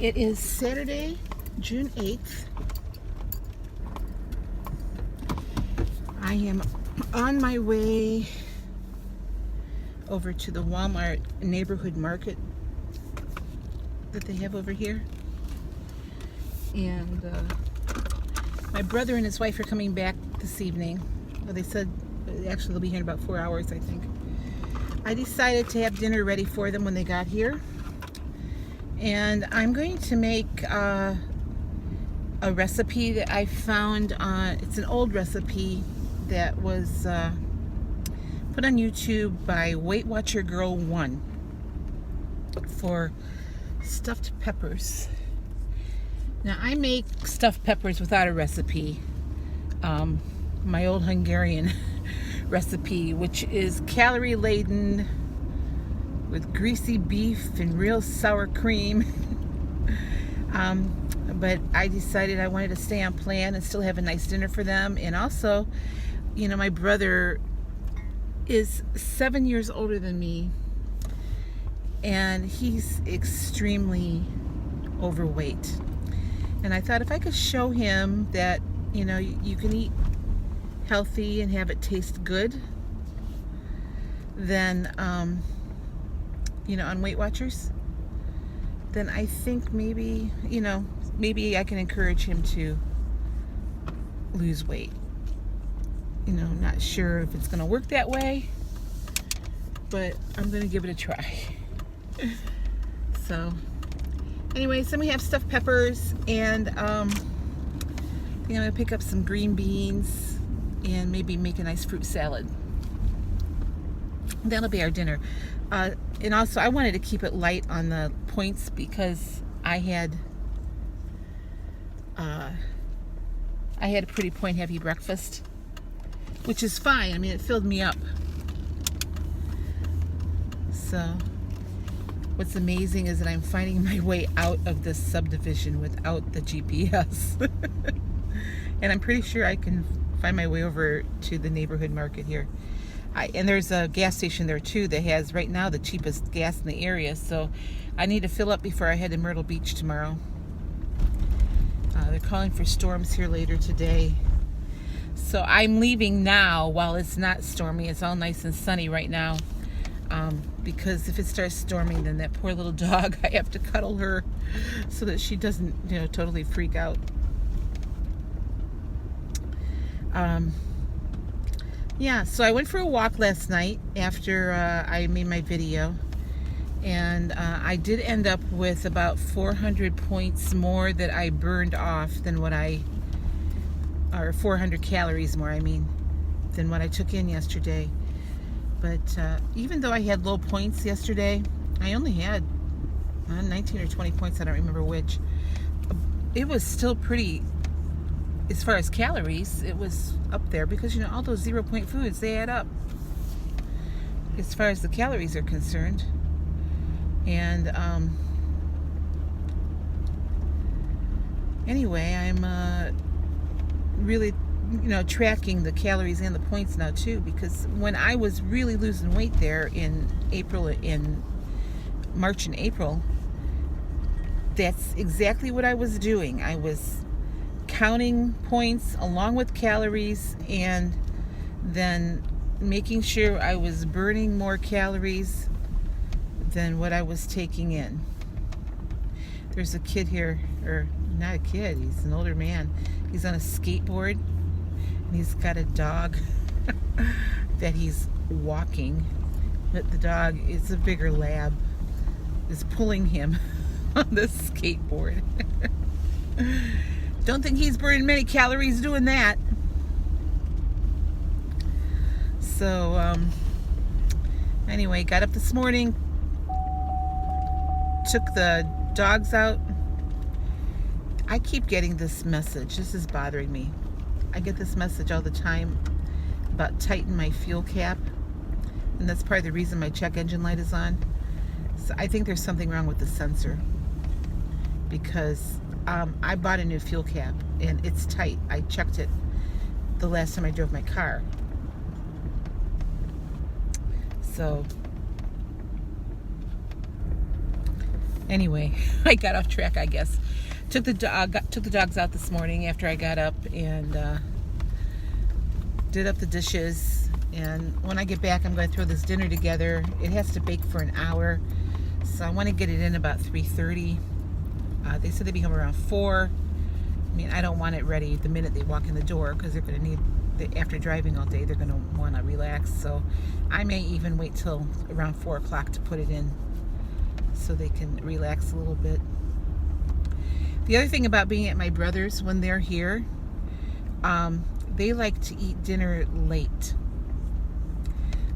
It is Saturday, June 8th. I am on my way over to the Walmart neighborhood market that they have over here. And my brother and his wife are coming back this evening. Well, they said actually they'll be here in about 4 hours, I think. I decided to have dinner ready for them when they got here. And I'm going to make a recipe that I found on, it's an old recipe that was put on YouTube by Weight Watcher Girl 1 for stuffed peppers. Now I make stuffed peppers without a recipe. My old Hungarian recipe, which is calorie laden with greasy beef and real sour cream. But I decided I wanted to stay on plan and still have a nice dinner for them. And also, you know, my brother is 7 years older than me, and he's extremely overweight. And I thought if I could show him that, you know, you can eat healthy and have it taste good, then you know, on Weight Watchers, then I think maybe, you know, maybe I can encourage him to lose weight. You know, not sure if it's going to work that way, but I'm going to give it a try. So, anyway, so we have stuffed peppers, and I think I'm going to pick up some green beans and maybe make a nice fruit salad. That'll be our dinner. And also, I wanted to keep it light on the points because I had a pretty point-heavy breakfast, which is fine. I mean, it filled me up. So, what's amazing is that I'm finding my way out of this subdivision without the GPS. And I'm pretty sure I can find my way over to the neighborhood market here. And there's a gas station there too that has right now the cheapest gas in the area, so I need to fill up before I head to Myrtle Beach tomorrow. They're calling for storms here later today, so I'm leaving now while it's not stormy. It's all nice and sunny right now, because if it starts storming, then that poor little dog, I have to cuddle her so that she doesn't, you know, totally freak out. Yeah, so I went for a walk last night after I made my video, and I did end up with about 400 points more that I burned off than what or 400 calories more, I mean, than what I took in yesterday. But even though I had low points yesterday, I only had 19 or 20 points, I don't remember which. It was still pretty. As far as calories, it was up there because, you know, all those 0-point foods, they add up as far as the calories are concerned. And anyway, I'm really, you know, tracking the calories and the points now too, because when I was really losing weight there in March and April, that's exactly what I was doing. I was counting points along with calories, and then making sure I was burning more calories than what I was taking in. There's a kid here, or not a kid, he's an older man. He's on a skateboard, and he's got a dog that he's walking, but the dog is a bigger lab, is pulling him on the skateboard. Don't think he's burning many calories doing that. So, anyway, got up this morning, took the dogs out. I keep getting this message. This is bothering me. I get this message all the time about tighten my fuel cap, and that's probably the reason my check engine light is on. So I think there's something wrong with the sensor, because I bought a new fuel cap and it's tight. I checked it the last time I drove my car. So Anyway, I got off track, I guess. Took the dogs out this morning after I got up and did up the dishes. And when I get back, I'm going to throw this dinner together. It has to bake for an hour, so I want to get it in about 3:30. They said they be home around 4. I mean, I don't want it ready the minute they walk in the door because they're going to need, after driving all day, they're going to want to relax. So I may even wait till around 4 o'clock to put it in so they can relax a little bit. The other thing about being at my brother's when they're here, they like to eat dinner late.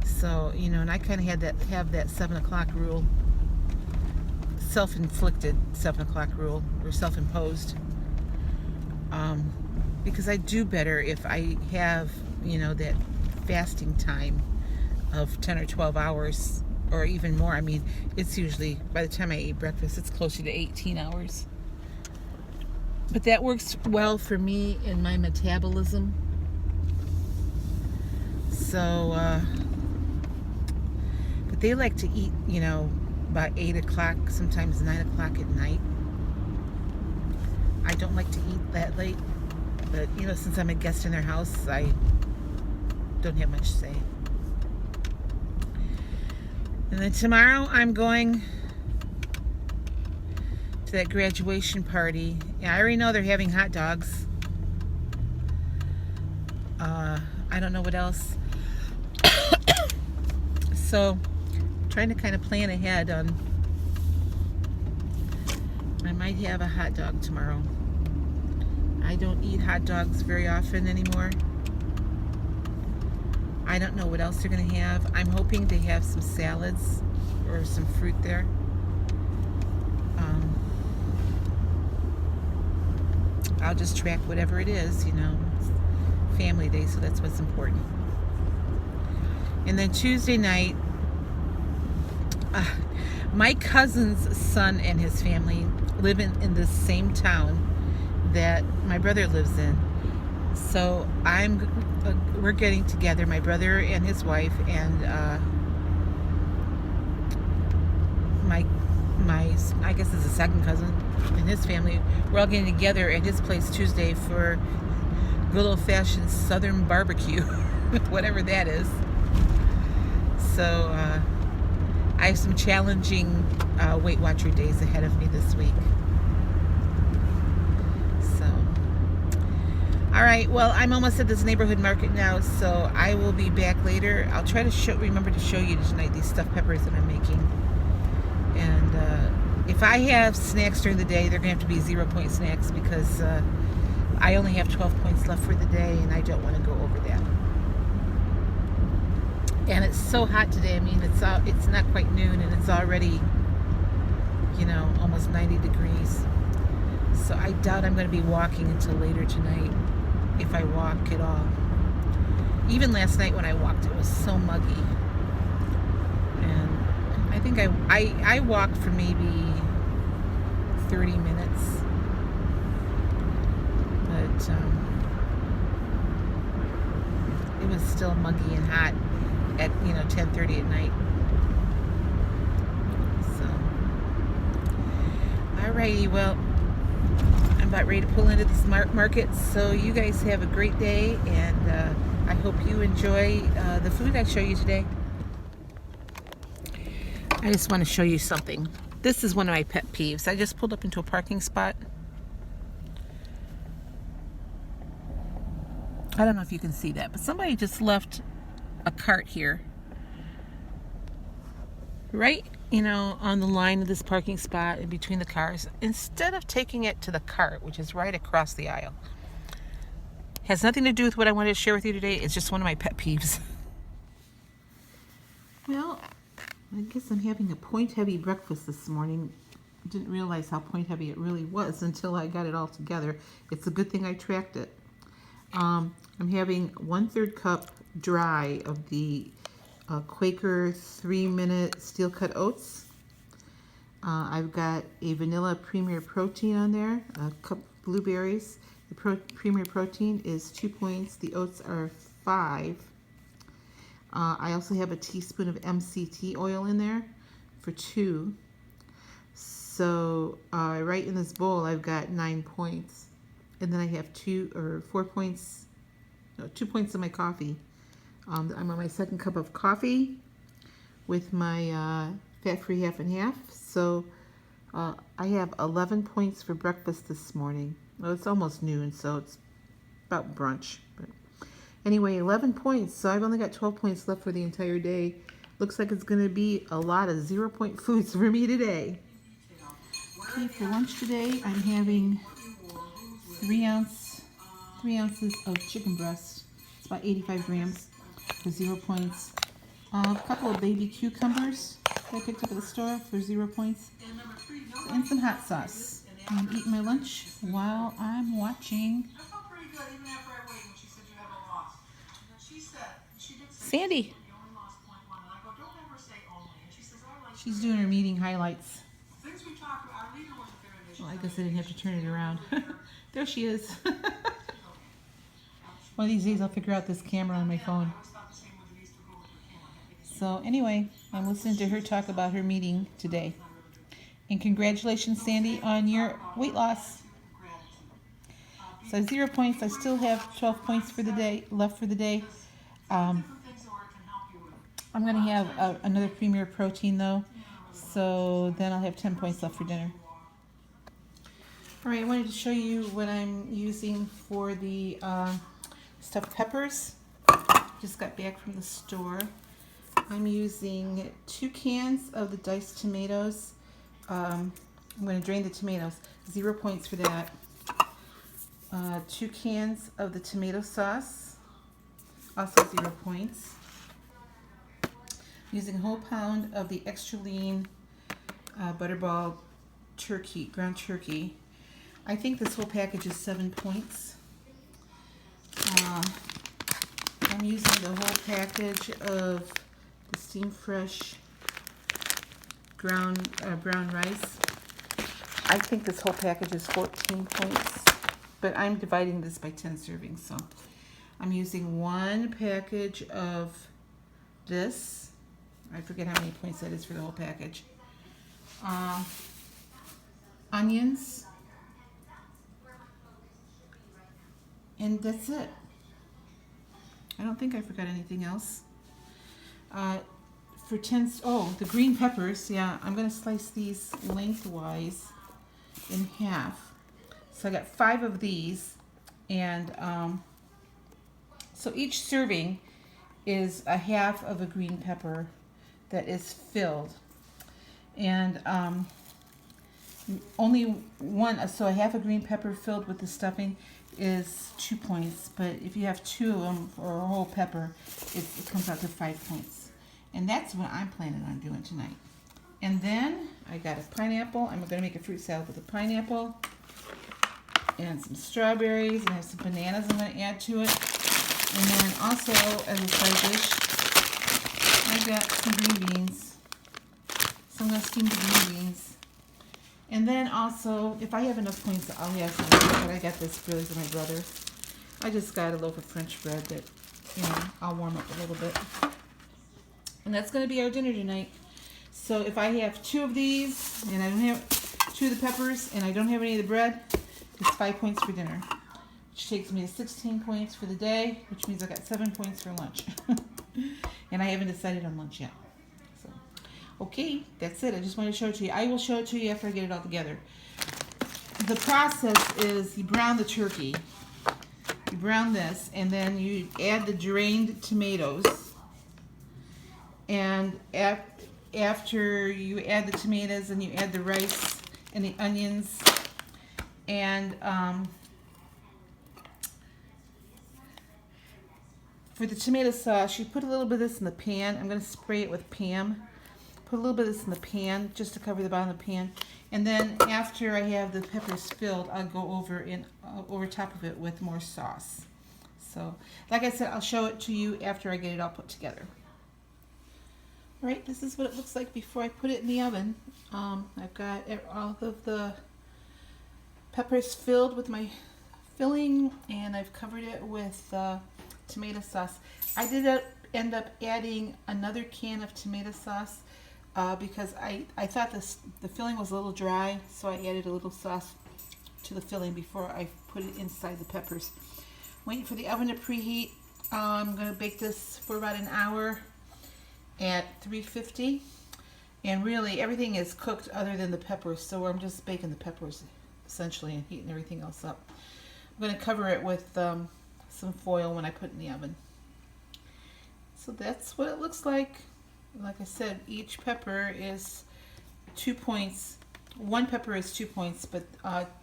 So, you know, and I kind of have that 7 o'clock rule, self-inflicted 7 o'clock rule, or self-imposed. Because I do better if I have, you know, that fasting time of 10 or 12 hours or even more. I mean, it's usually, by the time I eat breakfast, it's closer to 18 hours. But that works well for me in my metabolism. So, but they like to eat, you know, about 8 o'clock, sometimes 9 o'clock at night. I don't like to eat that late, but, you know, since I'm a guest in their house, I don't have much to say. And then tomorrow I'm going to that graduation party. Yeah, I already know they're having hot dogs. I don't know what else. So, trying to kind of plan ahead on, I might have a hot dog tomorrow. I don't eat hot dogs very often anymore. I don't know what else they're going to have. I'm hoping they have some salads or some fruit there. I'll just track whatever it is, you know. It's family day, so that's what's important. And then Tuesday night, my cousin's son and his family live in the same town that my brother lives in. So we're getting together, my brother and his wife and my I guess it's a second cousin and his family. We're all getting together at his place Tuesday for good old-fashioned Southern barbecue, whatever that is. So I have some challenging Weight Watcher days ahead of me this week. So, all right. Well, I'm almost at this neighborhood market now, so I will be back later. I'll try to remember to show you tonight these stuffed peppers that I'm making. And if I have snacks during the day, they're going to have to be 0-point snacks because I only have 12 points left for the day, and I don't want to go over that. And it's so hot today. I mean, it's not quite noon, and it's already, you know, almost 90 degrees. So I doubt I'm going to be walking until later tonight, if I walk at all. Even last night when I walked, it was so muggy. And I think I walked for maybe 30 minutes. But it was still muggy and hot at, you know, 10:30 at night. So, alrighty, well, I'm about ready to pull into this market. So you guys have a great day, and I hope you enjoy the food I show you today. I just want to show you something. This is one of my pet peeves. I just pulled up into a parking spot. I don't know if you can see that, but somebody just left a cart here, right, you know, on the line of this parking spot in between the cars, instead of taking it to the cart, which is right across the aisle. Has nothing to do with what I wanted to share with you today. It's just one of my pet peeves. Well, I guess I'm having a point-heavy breakfast this morning. Didn't realize how point-heavy it really was until I got it all together. It's a good thing I tracked it. I'm having 1/3 cup dry of the Quaker 3-minute steel cut oats. I've got a vanilla premier protein on there, a cup blueberries. The premier protein is 2 points. The oats are 5. I also have a teaspoon of MCT oil in there for 2. So right in this bowl, I've got 9 points. And then I have 4 points, no, 2 points in my coffee. I'm on my second cup of coffee with my fat-free half and half. So I have 11 points for breakfast this morning. Well, it's almost noon, so it's about brunch. But anyway, 11 points. So I've only got 12 points left for the entire day. Looks like it's going to be a lot of 0-point foods for me today. Okay, for lunch today, I'm having 3 ounces of chicken breast. It's about 85 grams for 0 points. A couple of baby cucumbers that I picked up at the store for 0 points. And some hot sauce. I'm eating my lunch while I'm watching. Sandy. She's doing her meeting highlights. Well, I guess I didn't have to turn it around. There she is. One of these days I'll figure out this camera on my phone. So anyway, I'm listening to her talk about her meeting today. And congratulations, Sandy, on your weight loss. So 0 points. I still have 12 points for the day left for the day. I'm going to have another Premier Protein though. So then I'll have 10 points left for dinner. Alright, I wanted to show you what I'm using for the stuffed peppers. Just got back from the store. I'm using 2 cans of the diced tomatoes. I'm going to drain the tomatoes. 0 points for that. 2 cans of the tomato sauce. Also 0 points. Using a whole pound of the extra lean Butterball turkey, ground turkey. I think this whole package is 7 points. I'm using the whole package of the Steam Fresh brown rice. I think this whole package is 14 points, but I'm dividing this by 10 servings. So I'm using 1 package of this. I forget how many points that is for the whole package. Onions. And that's it. I don't think I forgot anything else. For 10, the green peppers, yeah, I'm going to slice these lengthwise in half. So I got 5 of these, and so each serving is a half of a green pepper that is filled. And only one, so a half a green pepper filled with the stuffing is 2 points, but if you have 2 of them or a whole pepper, it comes out to 5 points. And that's what I'm planning on doing tonight. And then I got a pineapple. I'm going to make a fruit salad with a pineapple and some strawberries, and I have some bananas I'm going to add to it. And then also as a side dish, I've got some green beans. So I'm going to steam the green beans. And then also, if I have enough points, I'll have some, but I got this really for my brother. I just got a loaf of French bread that, I'll warm up a little bit. And that's going to be our dinner tonight. So if I have 2 of these, and I don't have 2 of the peppers, and I don't have any of the bread, it's 5 points for dinner. Which takes me to 16 points for the day, which means I got 7 points for lunch. And I haven't decided on lunch yet. So, okay, that's it. I just wanted to show it to you. I will show it to you after I get it all together. The process is you brown the turkey. You brown this, and then you add the drained tomatoes. And after you add the tomatoes, and you add the rice and the onions, and for the tomato sauce, you put a little bit of this in the pan. I'm going to spray it with Pam. Put a little bit of this in the pan just to cover the bottom of the pan. And then after I have the peppers filled, I'll go over top of it with more sauce. So, like I said, I'll show it to you after I get it all put together. All right, this is what it looks like before I put it in the oven. I've got all of the peppers filled with my filling, and I've covered it with tomato sauce. I did end up adding another can of tomato sauce because I thought the filling was a little dry, so I added a little sauce to the filling before I put it inside the peppers. Waiting for the oven to preheat. I'm going to bake this for about an hour at 350. And really, everything is cooked other than the peppers, so I'm just baking the peppers essentially and heating everything else up. I'm going to cover it with some foil when I put it in the oven. So that's what it looks like. Like I said, each pepper is 2 points. One pepper is 2 points, but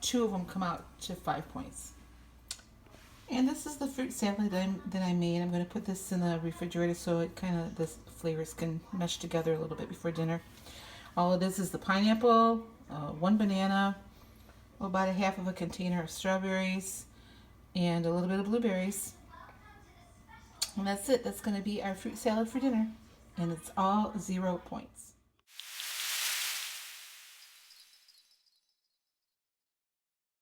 2 of them come out to 5 points. And this is the fruit salad that I made. I'm going to put this in the refrigerator so it the flavors can mesh together a little bit before dinner. All it is the pineapple, 1 banana, about a half of a container of strawberries, and a little bit of blueberries. And that's it. That's going to be our fruit salad for dinner. And it's all 0 points.